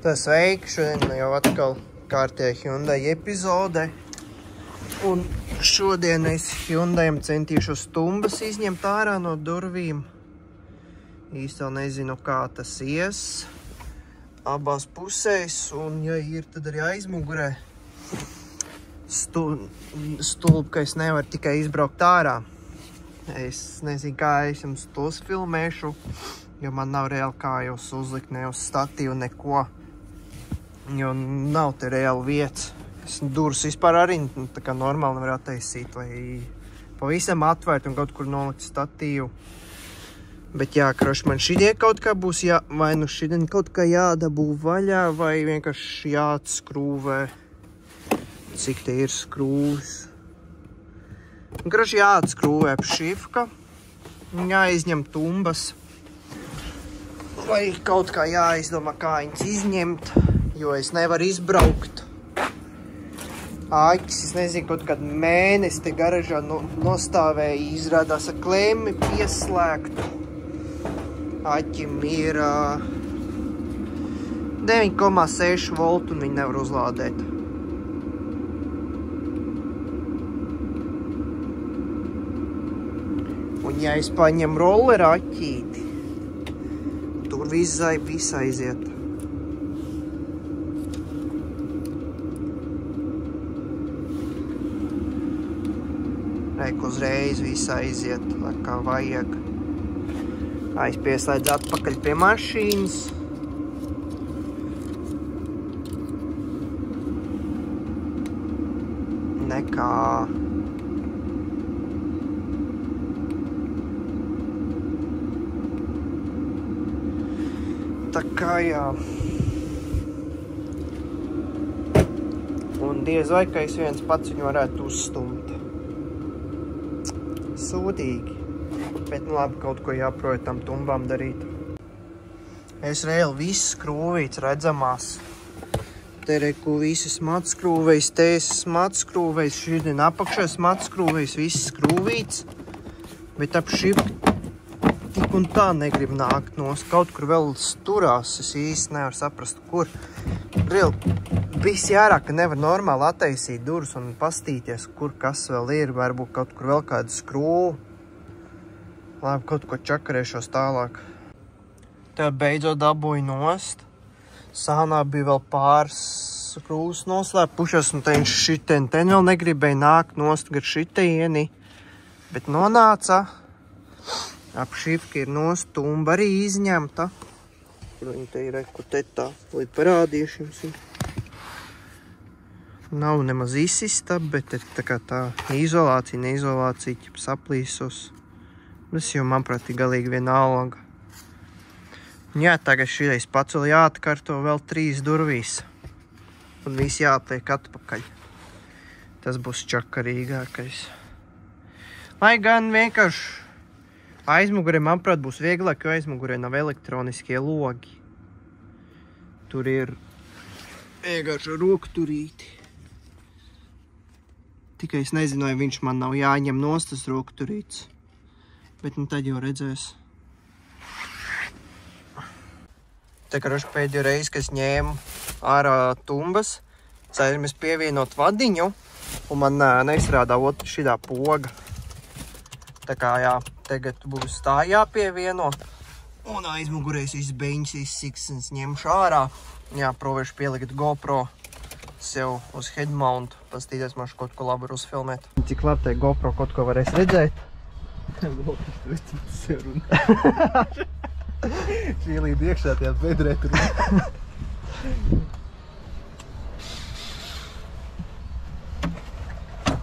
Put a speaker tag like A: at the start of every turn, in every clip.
A: Tā sveiki, šodien jau atkal kārtēja Hyundai epizode. Un šodien es Hyundaiam centīšos tumbas izņemt ārā no durvīm. Īsti vēl nezinu, kā tas ies abās pusēs. Un ja ir, tad arī aizmugurē stulbi, ka es nevaru tikai izbraukt ārā. Es nezinu, kā es jums tos filmēšu, jo man nav reāli kā jūs uzlikt ne uz statīvu neko. Jo nav te reāli vietas. Durvis vispār arī tā kā normāli nevar attaisīt, vai pavisam atvērt un kaut kur nolikt statīvu. Bet jā, kroši man šitie kaut kā būs vai nu šitien kaut kā jādabū vaļā, vai vienkārši jāatskrūvē. Cik te ir skrūvis. Kroši jāatskrūvē šifka, jāizņem tumbas, vai kaut kā jāizdomā, kā viņas izņemt, jo es nevaru izbraukt. Aķis, es nezinu, kaut kādu mēnesi te garažā nostāvēja, izrādās ar klemmi pieslēgtu. Aķim ir 9,6 voltu un viņi nevar uzlādēt. Un ja es paņem rolleru aķīti, tur viss aiziet. Reik uzreiz viss aiziet, kā vajag. Aizpieslēdz atpakaļ pie mašīnas. Nekā. Tā kā jā. Un diez vai, ka es viens pats viņu varētu uzstumt. Sūdīgi. Bet labi, kaut ko jāprot tam tumbām darīt. Es reāli viss skrūvīts redzamās. Te reku visas matskrūvējs, te esas matskrūvējs, šodien apakšā matskrūvējs, viss skrūvīts. Bet ap šī tik un tā negrib nākt nost. Kaut kur vēl sturās, es īsti nevaru saprast, kur. Reāli viss jārā, ka nevar normāli attaisīt durvis un pastīties, kur kas vēl ir. Varbūt kaut kur vēl kādu skrūvu. Labi, kaut ko čakarēšos tālāk. Tev beidzot dabūju nost. Sānā bija vēl pāris skrūvus noslēpušas, un šitien vēl negribēja nākt nost gar šitieni. Bet nonāca. Ap šifka ir nost, tumba arī izņemta. Kur viņi te ir, ko te tā, lai parādīšu jums. Nav nemaz izsista, bet tā kā tā izolācija, neizolācija, saplīsos. Tas jau, manuprāt, ir galīgi vienalga. Jā, tagad šitais pats vēl jāatkarto vēl 3 durvīs. Un viss jāatliek atpakaļ. Tas būs čakarīgākais. Lai gan vienkārši aizmugurē, manuprāt, būs vieglāk, jo aizmugurē nav elektroniskie logi. Tur ir vienkārši rokturīti. Tikai es nezinu, vai viņš man nav jāņem nost tas rokturīts. Bet nu tad jau redzēs. Te karoši pēdējo reizi, kad es ņēmu ārā tumbas, aizmirsu pievienot vadiņu, un man neizstrādā šitā poga. Tā kā jā, tagad būs tā jāpievieno. Un aizmugurēs viss beņas, viss siksens ņemšu ārā. Jā, provēšu pielikt GoPro sev uz headmount. Pastīties, man kaut ko labi var uzfilmēt. Cik labi te GoPro kaut ko varēs redzēt.
B: Šī līd iekšā tajā bedrē tur.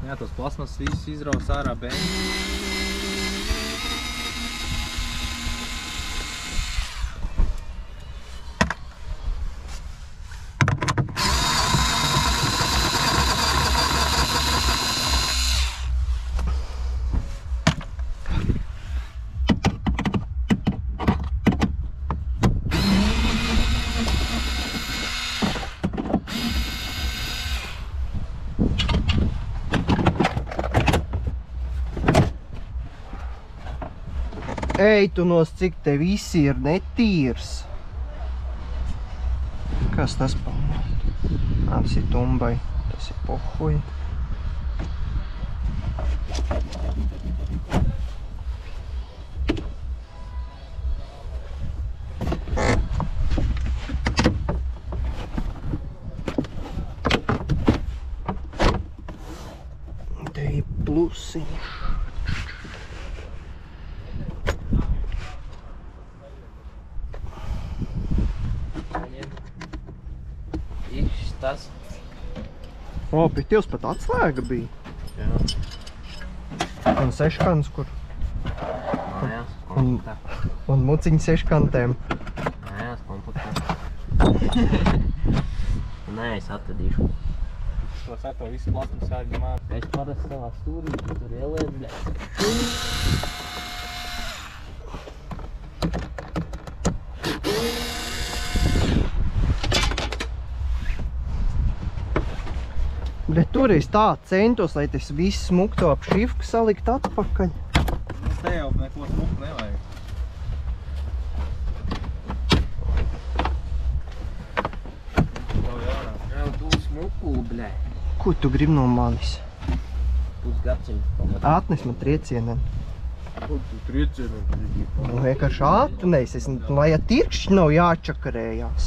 B: Jā, tos plasmas visus izraus ārā beņas.
A: Ej, tu nos, cik te visi ir netīrs. Kas tas palmāt? Tas ir tumbai, tas ir pohuji. Te ir plusiņš.
B: Tas.
A: O, pie tivs pat atslēga bija.
B: Jā.
A: Un seškans, kur.
B: Mājās, komputā.
A: Un muciņi seškantēm.
B: Mājās, komputā. Nē, es atradīšu. To sato visu plasmas sāģi māju. Es parasti savā stūrī, tur ielēd, bļē.
A: Bet toreiz tā centos, lai tas viss smukto ap šifku salikt atpakaļ.
B: Es te jau neko smuku nevajag. Jau tu smuku, bļē.
A: Ko tu gribi no manis?
B: Pusgadsimtu.
A: Atnes man triecieniem.
B: Ko tu triecieniem gribi?
A: Nu, vienkārši atnes, lai tirkšķi nav jāčakarējās.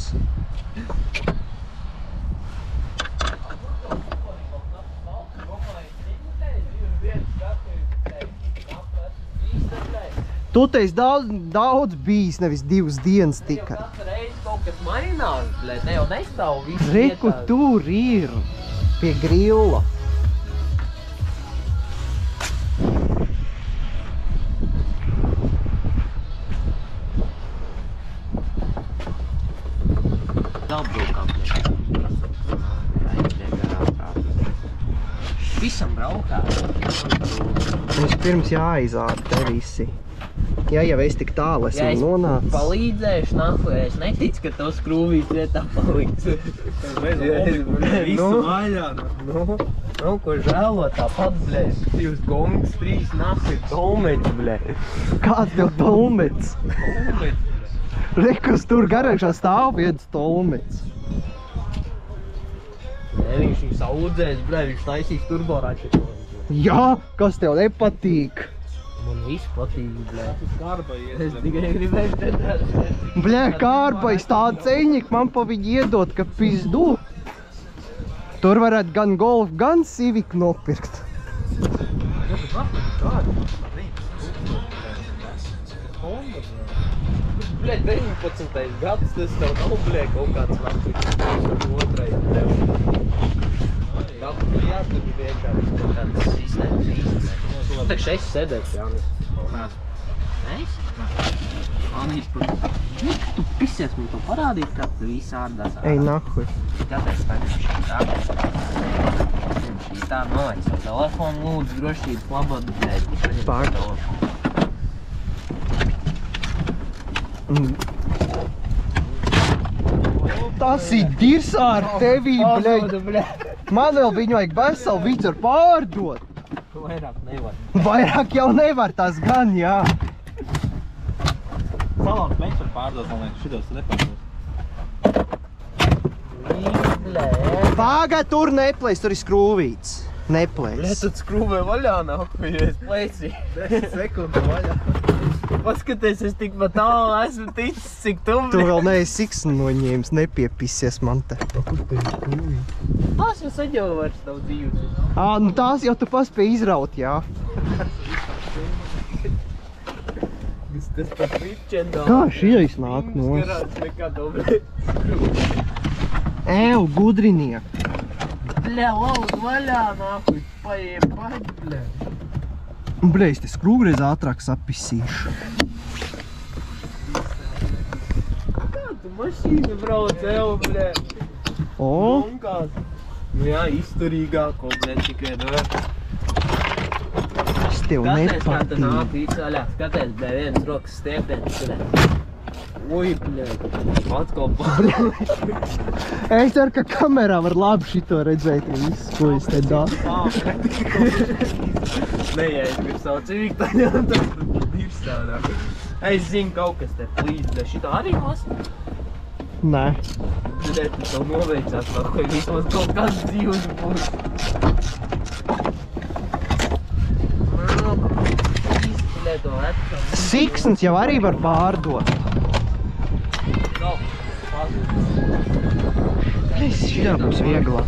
A: Tu teici daudz bijis, nevis 2 dienas tikai.
B: Katru reizi kaut kas mainās, bļē, te jau nestāv visu
A: Reku
B: vietā.
A: tur ir, pie grilla.
B: Apbraukām, visam braukā.
A: Vispirms jāizāda te visi. Ja jau es tik tālu esmu nonācis.
B: Palīdzēšu nahuj, es neticu, ka to skrūvīt vietā paliks. Visu vaļā. Nu, ko žēlo tāpat, bļē. 2 gongas, 3 nahuj, dolmeķi, bļē.
A: Kāds tev tolmets?
B: Dolmeķi, bļē.
A: Rekus tur garāžā stāv viens tolmets.
B: Nē, viņš viņu saudzēs, bļē, viņš taisīs turboraķi.
A: Jā, kas tev nepatīk?
B: Man viss patīk, bļē. Es tikai gribēju redzēt.
A: Bļē, kārbais tāda ceņika man pa viņu iedot, ka pizdu. Tur varētu gan Golf, gan Civic nopirkt.
B: Bļē, 19. gads, tas tev nav, bļē, kaut kāds nakti. Otrais tev. Jā, tur ir vienkārši kaut kādas sistēmas īstenē. Tak 6 sēdēs, Jānis. Es? Anīs, tu pisies man to parādīt, kā tu visi ārdās.
A: Ej, nahuj.
B: Skaties, tagad šī tā. Šī tā nolaic savu telefonu, lūdzu, drošības labad, bļēd.
A: Pār. Tas ir dirsā ar tevī, bļēd. Man vēl viņu vajag veselu vicu ar pārdot.
B: Vairāk nevar.
A: Vairāk jau nevar, tas gan, jā.
B: Salons mēs var pārdot, man liekas, šitos nepārdot.
A: Pagad, tur neplēs, tur ir skrūvīts. Neplēs.
B: Tad skrūvē vaļā nav, ja es plēsīju. 10 sekundu vaļā. Paskaties, es tik pat tālu esmu ticis, cik tu
A: Tu vēl neesi siksni noņēmis, nepiepisies man te.
B: Tās jau saģev vairs nav dzīves.
A: Nu tās jau tu paspēji izraut, jā.
B: Tas pat ripčendā.
A: Kā šies nāk no?
B: Skarāts nekā dobrē.
A: Ew, gudriniek.
B: Bļā, lauz vaļā, nākuj, paiem paļ, bļā.
A: Bļē, es te skrūvreiz ātrāk sapisīšu.
B: Kā tu mašīnu brauc, ev, bļā?
A: O?
B: Lonkās. Nu jā, izturīgāko, bļā, tikai nevar.
A: Es tev
B: Skaties, kā tu nāk
A: nepatīk.
B: īcaļā. Skaties, bļā, viens rokas stiepiens, bļā. Ui, bļā. Atkal pār.
A: Es ceru, ka kamerā var labi šito redzēt visu, ko es te daru.
B: Nē, ja es gribu savu Civic taņām, tad ir strādā. Es zinu, kaut kas te plīd, bet šitā arī lasa.
A: Nē.
B: Bļet, tu tev noveicās, vai vismaz kaut kāds dzīvs būs.
A: Siksns jau arī var pārdot. Šitā būs vieglāk.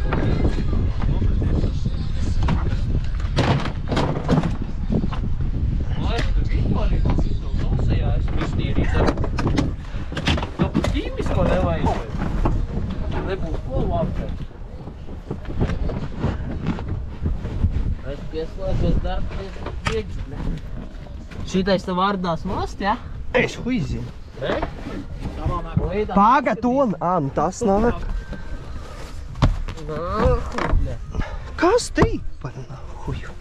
B: Nebūs ko labāk. Es pieslēdzos darbs, priekš. Šitais tev vārdās nost, ja?
A: Es huizinu.
B: Ne?
A: Pagad un... nu tas nav. Kas tī par nahuju?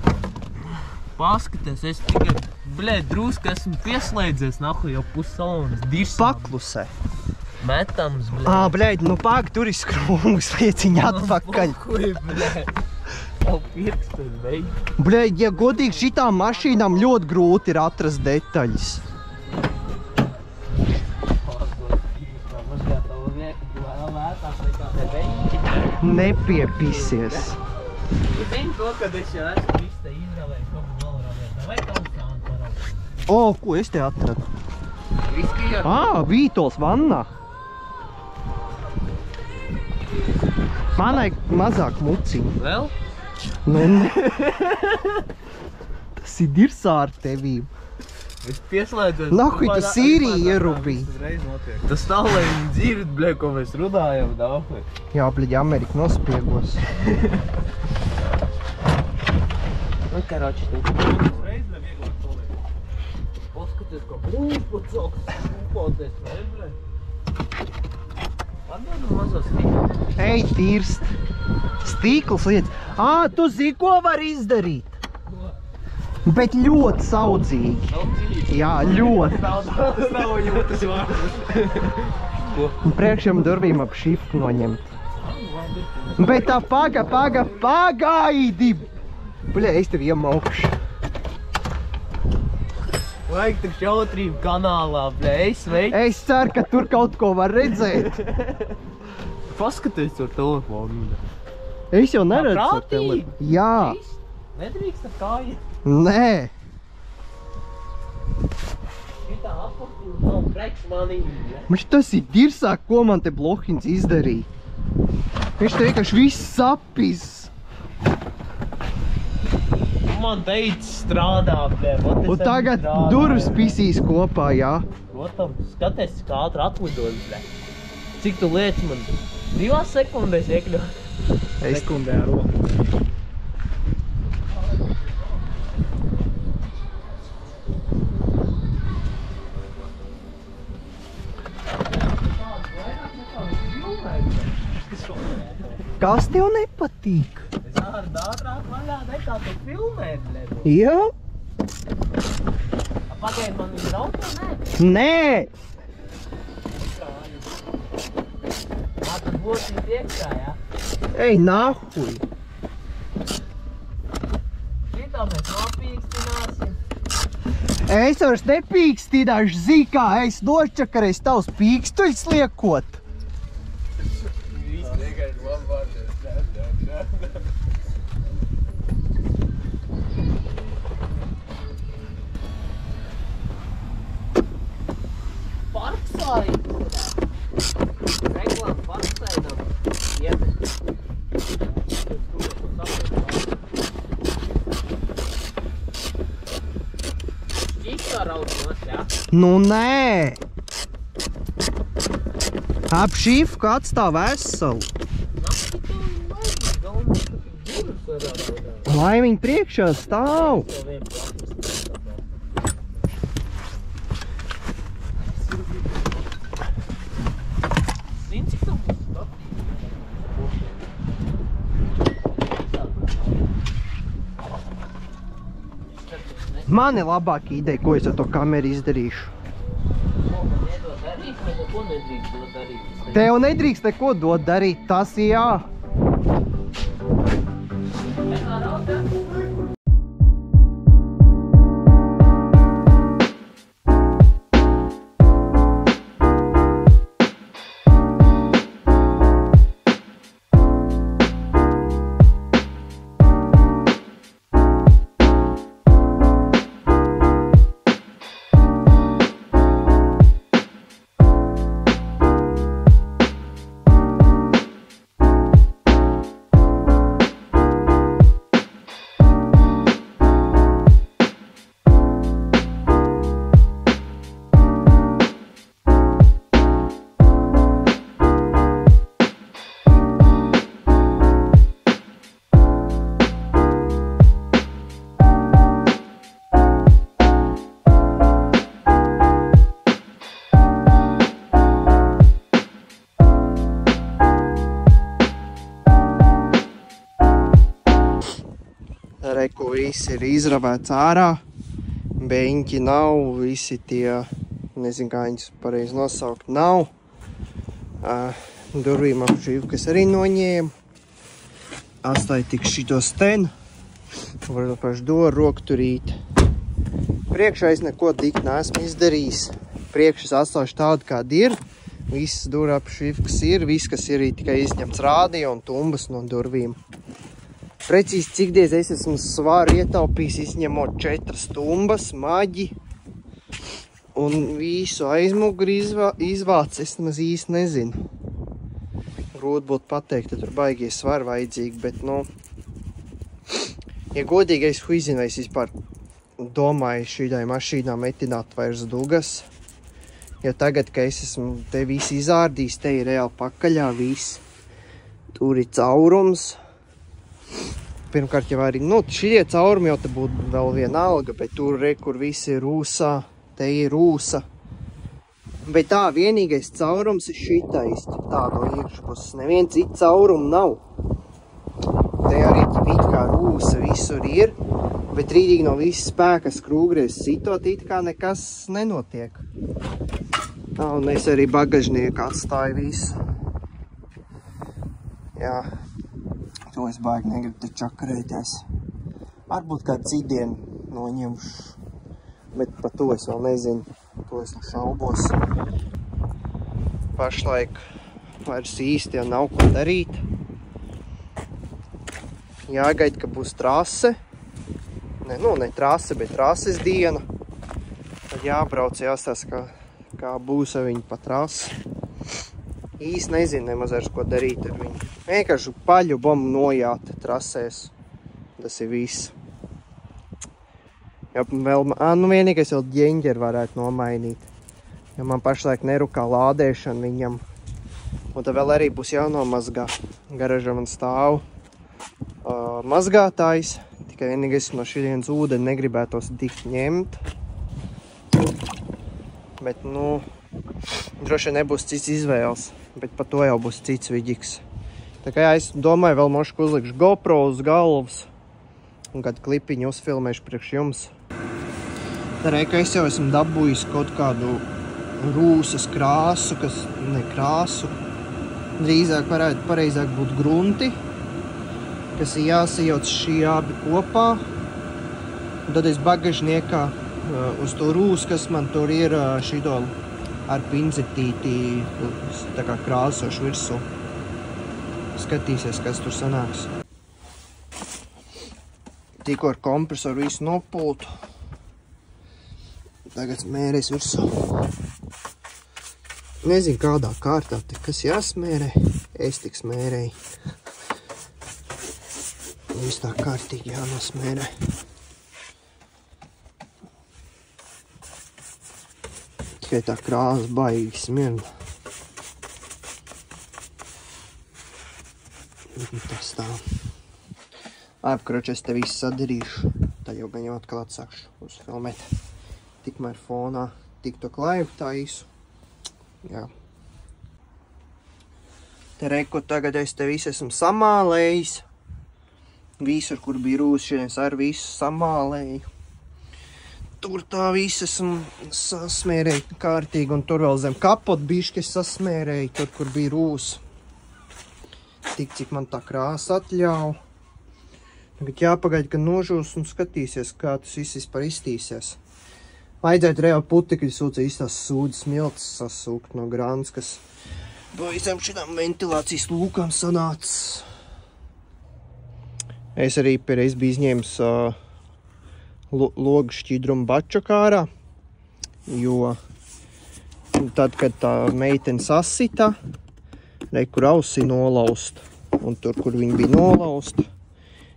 B: Paskaties, es tikai, bļēt, drusku esmu pieslēdzies, nahuj, jau pussalonas dirsam.
A: Paklusē.
B: Metams, bļēt.
A: Bļēt, nu pag, tur ir skrūmus, lieciņi atpakaļ.
B: Kuj, bļēt. Tev pirkstas, beidz.
A: Bļēt, ja godīgi šitām mašīnām ļoti grūti ir atrast detaļas. Nepiepisies.
B: Tu zini to, kad es jau esmu visu te izrāvējis, ko man valorāvietā. Vai taustāni paraugs?
A: Ko es te atradu?
B: Viskijā?
A: Vītols vannā. Manai mazāk muciņu.
B: Vēl?
A: Tas ir dirsā ar tevīm.
B: Es pieslēdzos.
A: Nahuj, tu Sīriju ierubīji.
B: Tas tā, lai viņi dzird, bļē, ko mēs runājam, nahuj.
A: Jā, bļeģi, Amerika nospiegos.
B: Nu, karoči, tev. Paskaties, kā brūšpacauks, upoties, vai, bļē? Atdod mazo stīklu.
A: Ej, tīrst. Stīkls lietas. Tu zini, ko var izdarīt? Bet ļoti saudzīgi.
B: Saudzīgi?
A: Jā, ļoti.
B: Nav jūtas vārdas.
A: Priekšiem durvīm ap šiftu noņemt. Bet tā pagaidi! Bļē, es tev iemaukšu.
B: Vajag tur šautrību kanālā, bļē, sveic.
A: Es ceru, ka tur kaut ko var redzēt.
B: Paskaties ar telefonu.
A: Es jau neredzu ar
B: prātīgi?
A: telefonu. Jā.
B: Nedrīkst ar kāju.
A: Nē.
B: Šitā apaktīva nav preks manīgi.
A: Man tas ir dirsāk, ko man te Blohins izdarīja. Viņš te vienkārši viss sapis.
B: Man teica strādā, bļē.
A: Un tagad durvis pisīs kopā, jā.
B: Protams, skaties, kā ātri atlidos, bļē. Cik tu lieci man? 2 sekundēs iekļūt.
A: Sekundē ar roku. Kas tev nepatīk?
B: Es ātrāk vaļā nekā tu filmēt, bļē.
A: Jā?
B: Pagaid, man ir auto, nē?
A: Nē!
B: Tad būsim iekšā, jā?
A: Ej, nahuj!
B: Šitā mēs nopīkstināsim.
A: Es vairs nepīkstināšu, zī kā es nošķakarēs tavs pīkstuļs liekot.
B: Viss vienkārši labvārdies. Parksājums. Reklām parksājumam. Iet. Šķīstā raudnos, jā?
A: Nu nē! Ap šīfku atstāv veselu. Lai viņi priekšā stāv. Man ir labāka ideja, ko es ar to kameru izdarīšu. Tev nedrīkst neko dot darīt, tas jā. Reku viss ir izravēts ārā. Beņķi nav, visi tie, nezinu, kā viņus pareizi nosaukt, nav. Durvīm apšīvkas arī noņēma. Atstāja tik šitos ten. Varu paši doru rokturīt. Priekšā es neko tik neesmu izdarījis. Priekš es atstāšu tādu, kāda ir. Visas durvīm apšīvkas ir, viss, kas ir tikai izņemts rādio un tumbas no durvīm. Precīzi cik diez es esmu svāru ietaupījis, izņemot 4 tumbas, maģi un visu aizmuguri izvāc, es nemaz īsti nezinu. Grūti būtu pateikt, tad tur baigie svari vajadzīgi, bet, nu, ja godīgi es huizinu, vai es vispār domāju šīdai mašīnā metināt vairs dugas, jo tagad, ka es esmu te visu izārdījis, te ir reāli pakaļā viss, tur ir caurums. Pirmkārt jau arī, nu, šie caurumi jau te būtu vēl viena alga, bet tur re, kur visi ir rūsā, te ir rūsa. Bet tā, vienīgais caurums ir šitais, tā no iekšpuses, neviens cits caurumu nav. Te arī it kā rūsa visur ir, bet rītīgi no visas spēka skrūgries sitot, it kā nekas nenotiek. Tā, un es arī bagažnieku atstāju visu. Jā. To es baigi negribu te čakarēties. Varbūt kādu cidienu noņemšu, bet par to es vēl nezinu. To es šaubos. Pašlaik vairs īsti jau nav ko darīt. Jāgaida, ka būs trase. Ne trase, bet trases diena. Tad jābrauc, jāstās, kā būs ar viņu pa trasi. Īsti nezinu nemaz vairs, ko darīt ar viņu. Vienkārši paļu bombu nojāt trasēs. Tas ir viss. Ja vēl, nu vienīgais vēl ģeņģeri varētu nomainīt. Ja man pašlaik nerukā lādēšana viņam. Un tad vēl arī būs jānomazgā. Garaža man stāv mazgātājs. Tikai vienīgais no šodienas ūdeni negribētos tik ņemt. Bet, nu, droši nebūs cits izvēles. Bet par to jau būs cits viģiks. Tā kā jā, es domāju, vēl mošku uzlikšu GoPro uz galvas un kādu klipiņu uzfilmēšu priekš jums. Tā re, ka es jau esmu dabūjis kaut kādu rūsas krāsu, kas ne krāsu. Drīzāk varētu pareizāk būt grunti, kas ir jāsajauc šī abi kopā. Un tad es bagažniekā uz to rūsu, kas man tur ir šito ar pinzetīti tā kā krāsošu virsū. Skatīsies, kas tur sanāks. Tikko ar kompresoru visu nopultu. Tagad smērēs virsū. Nezinu, kādā kārtā, kas jāsmērē. Es tik smērēju. Viss tā kārtīgi jānosmērē. Tikai tā krāsa baigi smirna. Tas tā. Apkroči, es te visu sadarīšu. Tad jau gan jau atkal atsākšu uzfilmēt. Tikmēr fonā TikTok live tā īsu. Jā. Te reku, tagad es te visu esmu samālējis. Visur, kur bija rūs, šodien ar visu samālēju. Tur tā visu esmu sasmērēju kārtīgi, un tur vēl zem kapot bišķi es sasmērēju, tur, kur bija rūs. Tik, cik man tā krāsa atļauj. Tagad jāpagaida, ka nožūs un skatīsies, kā tas viss vispār iztīsies. Vajadzētu reāli putekļi sūca īstās sūdzes miltas sasūkt no grāns, kas visam šitām ventilācijas lūkām sanācis. Es arī pēreiz biju izņēmis logu šķidrumu bačakārā, jo tad, kad tā meitene sasita, kur ausi nolaust, un tur, kur viņa bija nolausta,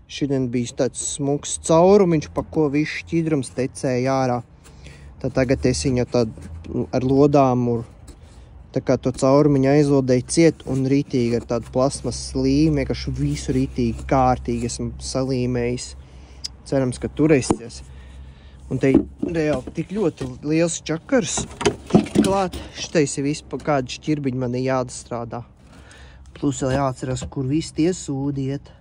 A: šodien bija tāds smuks caurumiņš, pa ko viss šķidrums tecēja ārā. Tad tagad es viņu tādu ar lodām tā kā to caurumiņu aizlodēju ciet un rītīgi ar tādu plasmas slīmi, vienkārši visu rītīgi kārtīgi esmu salīmējis. Cerams, ka turēsies. Un te reāli tik ļoti liels čakars, tik klāt, šitais ir viss pa kādu šķirbiņu man ir jāatstrādā. Plus vēl jāatceras, kur viss tie sūdi iet.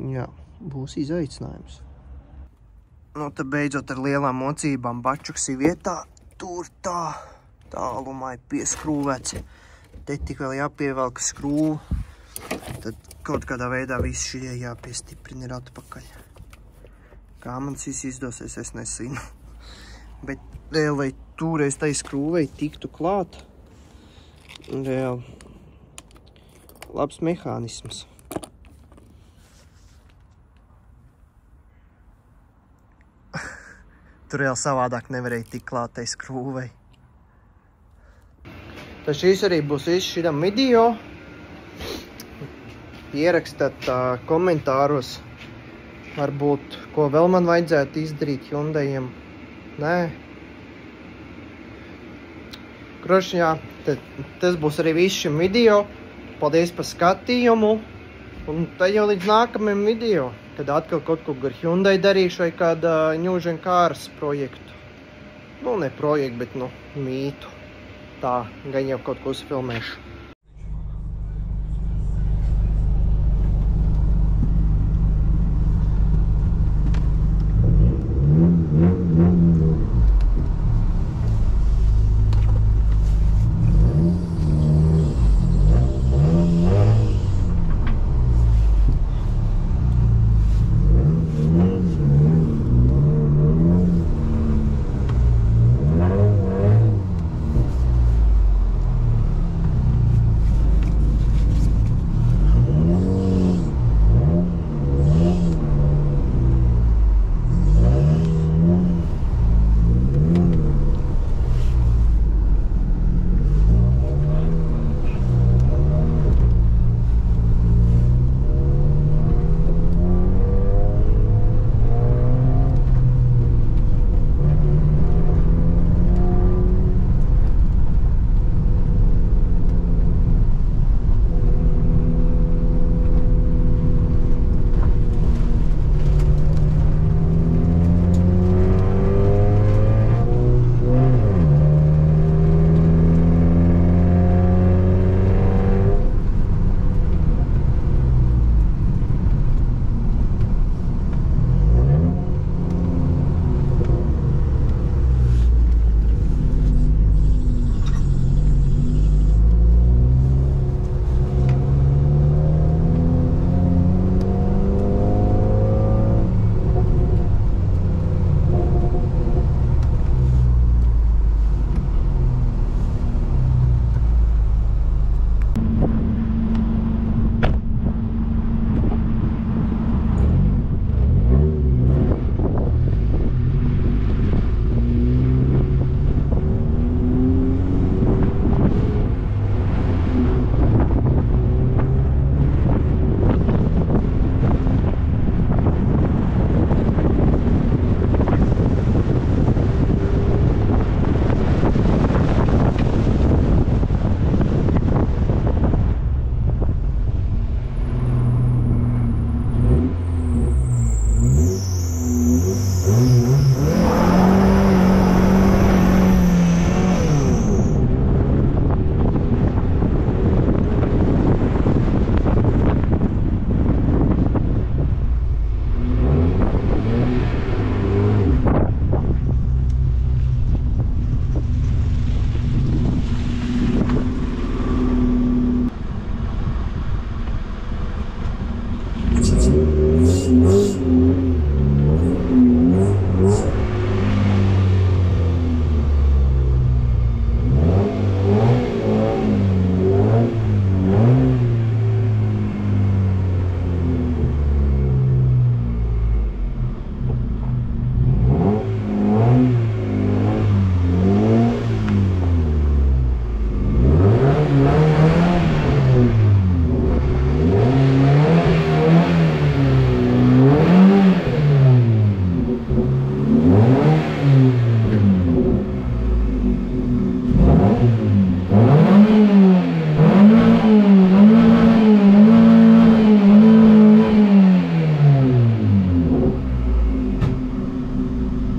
A: Jā, būs izaicinājums. Nu, te beidzot ar lielām mocībām Bačuksī vietā. Tur tā tālumā ir pieskrūvēts. Te tik vēl jāpievelk skrūvu. Tad kaut kādā veidā visi šie jāpiestiprina ir atpakaļ. Kā man šis izdosies, es nesinu. Bet reāli, vai tūreiz tai skrūvei tiktu klāt, reāli labs mehānisms. Tur reāli savādāk nevarēja tik klāt tai skrūvei. Tad šīs arī būs viss šitam video. Ierakstat komentāros, varbūt, ko vēl man vajadzētu izdarīt Hyundaiiem. Nē. Kroši, jā, tas būs arī viss šim video. Paldies par skatījumu. Un tad jau līdz nākamajam video, kad atkal kaut ko ar Hyundai darīšu vai kāda New Gen Cars projektu. Nu, ne projektu, bet, mītu. Tā, gan jau kaut ko uzfilmēšu.